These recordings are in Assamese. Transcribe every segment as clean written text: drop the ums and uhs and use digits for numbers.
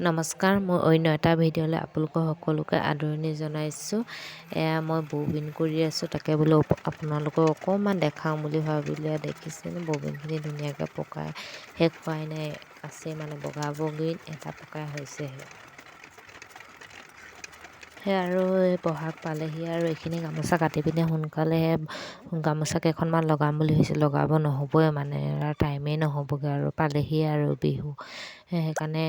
নমস্কাৰ, মই অন্য এটা ভিডিঅ'লৈ আপোনালোকক সকলোকে আদৰণি জনাইছোঁ। এয়া মই ববিন কৰি আছোঁ, তাকে বোলো আপোনালোকক অকণমান দেখাওঁ বুলি ভাবিলে। দেখিছেনে ববিনখিনি ধুনীয়াকৈ পকাই শেষ হোৱাই নাই, আছে মানে বগা ববিন এটা পকাই হৈছেহে। সেই আৰু এই বহাগ পালেহি আৰু এইখিনি গামোচা কাটি পিনে সোনকালে গামোচা কেইখনমান লগাম বুলি ভাবিছোঁ। লগাব নহ'বই মানে টাইমেই নহ'বগৈ আৰু পালেহি আৰু বিহু। সেইকাৰণে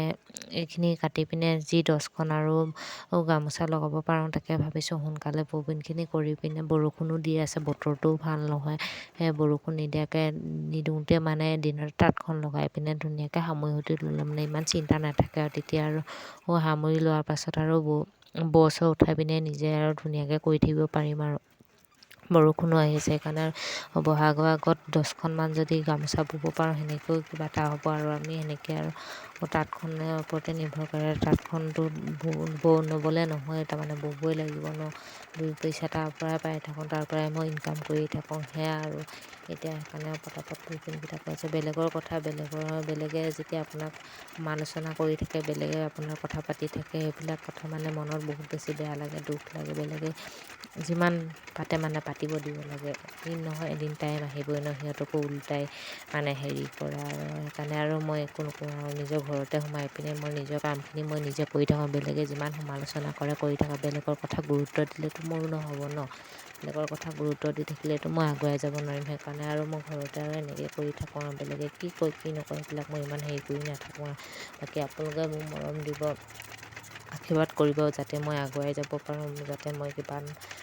এইখিনি কাটি পিনে যি 10খন আৰু গামোচা লগাব পাৰোঁ তাকে ভাবিছোঁ। সোনকালে ববিনখিনি কৰি পিনে বৰষুণো দি আছে, বতৰটোও ভাল নহয়। সেই বৰষুণ নিদিওঁতে মানে দিনত তাঁতখন লগাই পিনে ধুনীয়াকৈ সামৰি সুতি ল'লে মানে ইমান চিন্তা নাথাকে আৰু তেতিয়া আৰু সামৰি লোৱাৰ পাছত আৰু ব' উঠাই পিনে নিজে আৰু ধুনীয়াকৈ কৰি থাকিব পাৰিম আৰু। বৰষুণো আহিছে সেইকাৰণে বহাগৰ আগত 10খনমান যদি গামোচা ব'ব পাৰোঁ সেনেকৈও কিবা এটা হ'ব আৰু আমি সেনেকৈ আৰু তাঁতখনৰ ওপৰতে নিৰ্ভৰ কৰে। তাঁতখনটো নব'লে নহয়, তাৰমানে ব'বই লাগিব ন। 2 পইচা তাৰ পৰাই পাই থাকোঁ, তাৰ পৰাই মই ইনকাম কৰি থাকোঁ। সেয়া আৰু এতিয়া সেইকাৰণে পটাপট ববিনকেইটা কৈছোঁ। বেলেগৰ কথা বেলেগে যেতিয়া আপোনাক সমালোচনা কৰি থাকে, বেলেগে আপোনাৰ কথা পাতি থাকে, সেইবিলাক কথা মানে মনত বহুত বেছি বেয়া লাগে, দুখ লাগে। বেলেগে যিমান পাতে মানে পাতিব দিব লাগে, এদিন নহয় এদিন টাইম আহিবই ন, সিহঁতকো ওলোটাই মানে হেৰি কৰা আৰু। সেইকাৰণে আৰু মই একো নকৰোঁ আৰু নিজৰ ঘৰতে সোমাই পিনে মই নিজৰ কামখিনি মই নিজে কৰি থাকোঁ। বেলেগে যিমান সমালোচনা কৰে কৰি থাকক, বেলেগৰ কথা গুৰুত্ব দিলেতো মোৰো নহ'ব ন। বেলেগৰ কথা গুৰুত্ব দি থাকিলেতো মই আগুৱাই যাব নোৱাৰিম। সেইকাৰণে আৰু মই ঘৰতে আৰু এনেকৈ কৰি থাকোঁ আৰু বেলেগে কি কয় কি নকয় সেইবিলাক মই ইমান হেৰি কৰি নাথাকোঁ আৰু। বাকী আপোনালোকে মোক মৰম দিব, আশীৰ্বাদ কৰিব যাতে মই আগুৱাই যাব পাৰোঁ, যাতে মই কিবা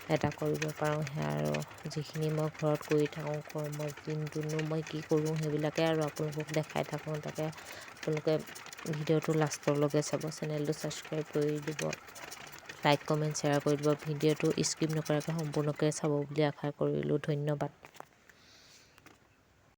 এটা কৰিব পাৰোঁ। সেয়া আৰু যিখিনি মই ঘৰত কৰি থাকোঁ কৰ্মৰ দিনটোনো মই কি কৰোঁ সেইবিলাকে আৰু আপোনালোকক দেখাই থাকোঁ। তাকে আপোনালোকে ভিডিঅ'টো লাষ্টলৈকে চাব, চেনেলটো ছাবস্ক্ৰাইব কৰি দিব, লাইক কমেণ্ট শ্বেয়াৰ কৰি দিব। ভিডিঅ'টো স্কিপ নকৰাকৈ সম্পূৰ্ণকৈ চাব বুলি আশা কৰিলোঁ। ধন্যবাদ।